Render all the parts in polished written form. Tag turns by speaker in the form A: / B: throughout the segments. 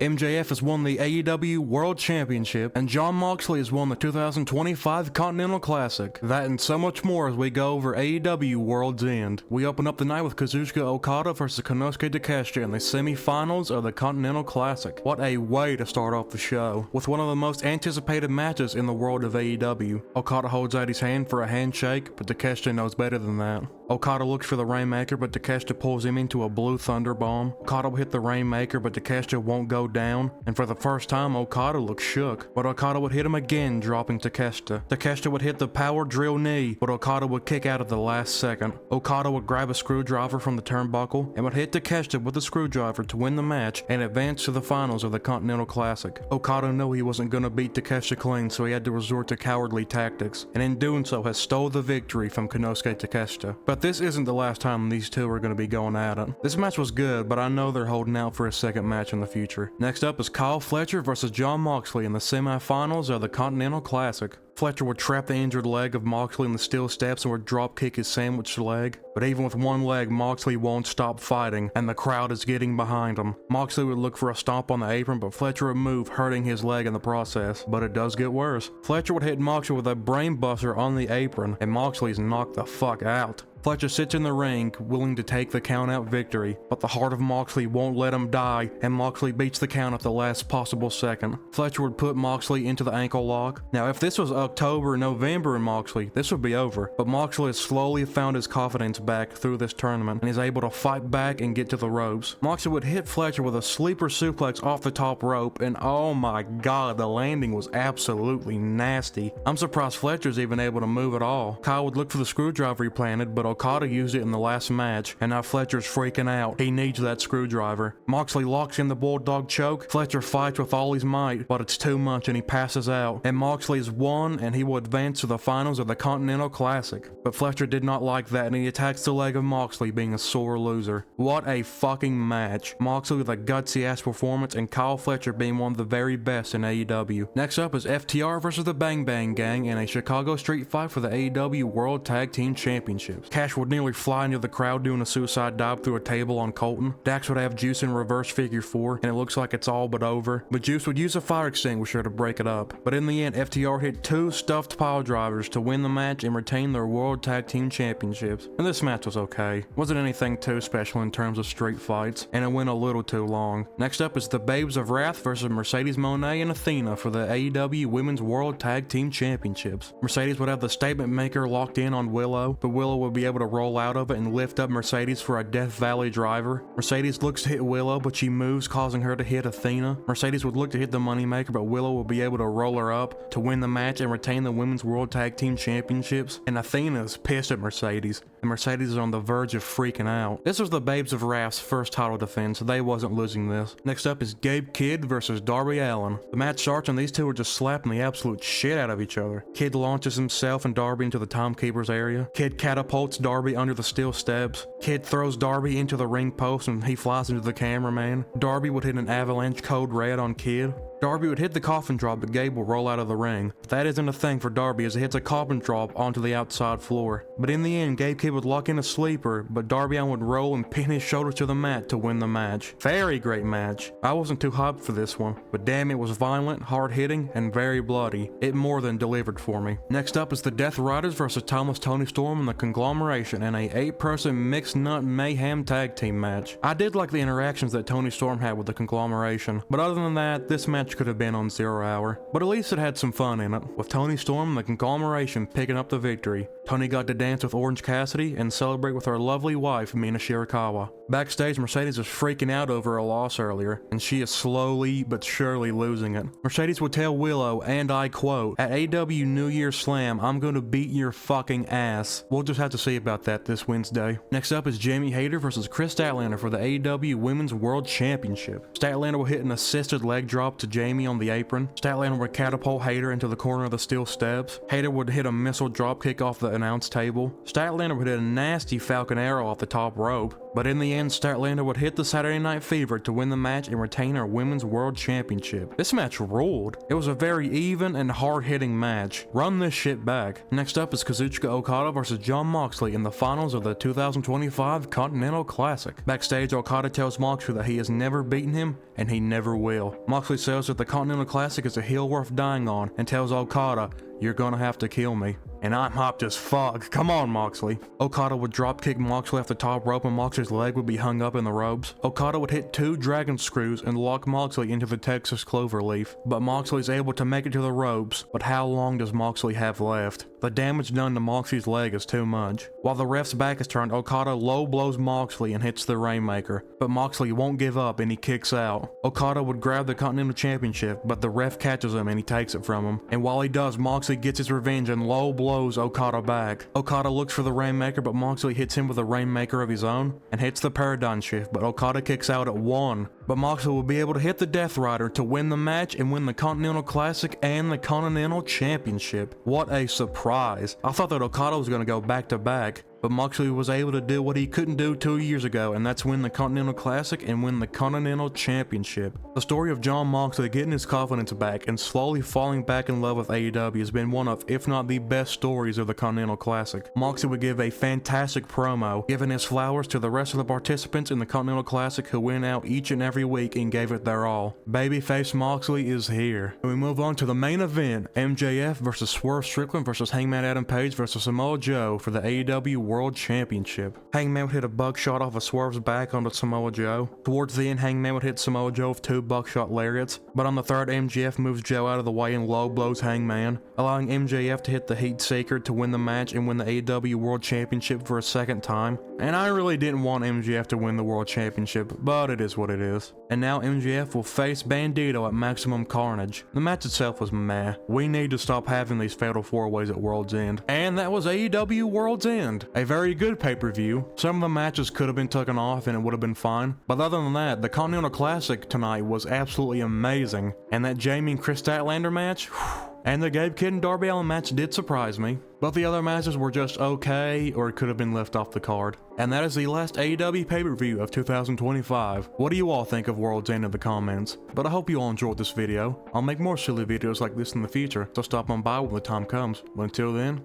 A: MJF has won the AEW World Championship, and Jon Moxley has won the 2025 Continental Classic. That and so much more as we go over AEW Worlds End. We open up the night with Kazuchika Okada versus Konosuke Takeshita in the semi-finals of the Continental Classic. What a way to start off the show, with one of the most anticipated matches in the world of AEW. Okada holds out his hand for a handshake, but Takeshita knows better than that. Okada looks for the Rainmaker, but Takeshita pulls him into a blue Thunder Bomb. Okada will hit the Rainmaker, but Takeshita won't go down, and for the first time Okada looks shook. But Okada would hit him again, dropping Takeshita. Takeshita would hit the Power Drill knee, but Okada would kick out at the last second. Okada would grab a screwdriver from the turnbuckle, and would hit Takeshita with the screwdriver to win the match and advance to the finals of the Continental Classic. Okada knew he wasn't going to beat Takeshita clean, so he had to resort to cowardly tactics, and in doing so has stole the victory from Konosuke Takeshita. But this isn't the last time these two are going to be going at it. This match was good, but I know they're holding out for a second match in the future. Next up is Fletcher versus Jon Moxley in the semi-finals of the Continental Classic. Fletcher would trap the injured leg of Moxley in the steel steps and would drop kick his sandwich leg. But even with one leg, Moxley won't stop fighting, and the crowd is getting behind him. Moxley would look for a stomp on the apron, but Fletcher would move, hurting his leg in the process. But it does get worse. Fletcher would hit Moxley with a brain buster on the apron, and Moxley's knocked the fuck out. Fletcher sits in the ring, willing to take the count-out victory, but the heart of Moxley won't let him die, and Moxley beats the count at the last possible second. Fletcher would put Moxley into the ankle lock. Now, if this was October or November in Moxley, this would be over, but Moxley has slowly found his confidence back through this tournament, and is able to fight back and get to the ropes. Moxley would hit Fletcher with a sleeper suplex off the top rope, and oh my god, the landing was absolutely nasty. I'm surprised Fletcher's even able to move at all. Kyle would look for the screwdriver he planted, but Okada used it in the last match, and now Fletcher's freaking out. He needs that screwdriver. Moxley locks in the Bulldog choke. Fletcher fights with all his might, but it's too much and he passes out. And Moxley's won, and he will advance to the finals of the Continental Classic. But Fletcher did not like that, and he attacks the leg of Moxley, being a sore loser. What a fucking match. Moxley with a gutsy ass performance, and Fletcher being one of the very best in AEW. Next up is FTR versus the Bang Bang Gang in a Chicago street fight for the AEW World Tag Team Championships. Cash would nearly fly into the crowd doing a suicide dive through a table on Colton. Dax would have Juice in reverse figure 4, and it looks like it's all but over. But Juice would use a fire extinguisher to break it up. But in the end, FTR hit 2 stuffed pile drivers to win the match and retain their World Tag Team Championships. And this match was okay. Wasn't anything too special in terms of street fights, and it went a little too long. Next up is the Babes of Wrath versus Mercedes Moné and Athena for the AEW Women's World Tag Team Championships. Mercedes would have the statement maker locked in on Willow, but Willow would be able to roll out of it and lift up Mercedes for a Death Valley driver. Mercedes looks to hit Willow, but she moves, causing her to hit Athena. Mercedes would look to hit the Moneymaker, but Willow will be able to roll her up to win the match and retain the Women's World Tag Team Championships. And Athena is pissed at Mercedes, and Mercedes is on the verge of freaking out. This was the Babes of Wrath's first title defense, so they wasn't losing this. Next up is Gabe Kidd versus Darby Allin. The match starts and these two are just slapping the absolute shit out of each other. Kidd launches himself and Darby into the timekeeper's area. Kidd catapults Darby under the steel steps. Kidd throws Darby into the ring post and he flies into the cameraman. Darby would hit an avalanche code red on Kidd. Darby would hit the coffin drop, but Gabe will roll out of the ring. But that isn't a thing for Darby as he hits a coffin drop onto the outside floor. But in the end, Gabe Kidd would lock in a sleeper, but Darby Allin would roll and pin his shoulder to the mat to win the match. Very great match. I wasn't too hyped for this one, but damn, it was violent, hard-hitting, and very bloody. It more than delivered for me. Next up is the Death Riders versus Toni Storm and the Conglomeration in a 8-person mixed nut mayhem tag team match. I did like the interactions that Toni Storm had with the Conglomeration, but other than that, this match could have been on 0 Hour, but at least it had some fun in it, with Toni Storm and the Conglomeration picking up the victory. Toni got to dance with Orange Cassidy and celebrate with her lovely wife, Mina Shirakawa. Backstage, Mercedes was freaking out over a loss earlier, and she is slowly but surely losing it. Mercedes would tell Willow, and I quote, "At AEW New Year Slam, I'm gonna beat your fucking ass." We'll just have to see about that this Wednesday. Next up is Jamie Hayter versus Kris Statlander for the AEW Women's World Championship. Statlander will hit an assisted leg drop to Jamie on the apron. Statlander would catapult Hayter into the corner of the steel steps. Hayter would hit a missile dropkick off the announce table. Statlander would hit a nasty Falcon Arrow off the top rope. But in the end, Statlander would hit the Saturday Night Fever to win the match and retain her Women's World Championship. This match ruled. It was a very even and hard-hitting match. Run this shit back. Next up is Kazuchika Okada versus Jon Moxley in the finals of the 2025 Continental Classic. Backstage, Okada tells Moxley that he has never beaten him and he never will. Moxley says that the Continental Classic is a hill worth dying on and tells Okada, "You're gonna have to kill me." And I'm hyped as fuck. Come on, Moxley. Okada would dropkick Moxley off the top rope and Moxley's leg would be hung up in the ropes. Okada would hit 2 dragon screws and lock Moxley into the Texas Cloverleaf. But Moxley's able to make it to the ropes, but how long does Moxley have left? The damage done to Moxley's leg is too much. While the ref's back is turned, Okada low blows Moxley and hits the Rainmaker. But Moxley won't give up and he kicks out. Okada would grab the Continental Championship, but the ref catches him and he takes it from him. And while he does, Moxley gets his revenge and low blows Okada back. Okada looks for the Rainmaker, but Moxley hits him with a Rainmaker of his own and hits the Paradigm Shift, but Okada kicks out at 1. But Moxley will be able to hit the Death Rider to win the match and win the Continental Classic and the Continental Championship. What a surprise. I thought that Okada was going to go back to back, but Moxley was able to do what he couldn't do 2 years ago, and that's win the Continental Classic and win the Continental Championship. The story of Jon Moxley getting his confidence back and slowly falling back in love with AEW has been one of, if not the best stories of the Continental Classic. Moxley would give a fantastic promo, giving his flowers to the rest of the participants in the Continental Classic who went out each and every week and gave it their all. Babyface Moxley is here. And we move on to the main event, MJF versus Swerve Strickland versus Hangman Adam Page versus Samoa Joe for the AEW World Championship. Hangman would hit a buckshot off of Swerve's back onto Samoa Joe. Towards the end, Hangman would hit Samoa Joe with 2 buckshot lariats, but on the third, MJF moves Joe out of the way and low blows Hangman, allowing MJF to hit the Heat Seeker to win the match and win the AEW World Championship for a second time. And I really didn't want MJF to win the World Championship, but it is what it is. And now MJF will face Bandito at Maximum Carnage. The match itself was meh. We need to stop having these Fatal 4-Ways at World's End. And that was AEW World's End. A very good pay-per-view. Some of the matches could have been taken off and it would have been fine. But other than that, the Continental Classic tonight was absolutely amazing. And that Jamie and Kris Statlander match, whew. And the Gabe Kidd and Darby Allin match did surprise me. But the other matches were just okay, or it could have been left off the card. And that is the last AEW pay-per-view of 2025. What do you all think of World's End in the comments? But I hope you all enjoyed this video. I'll make more silly videos like this in the future, so stop on by when the time comes. But until then,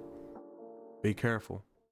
A: be careful.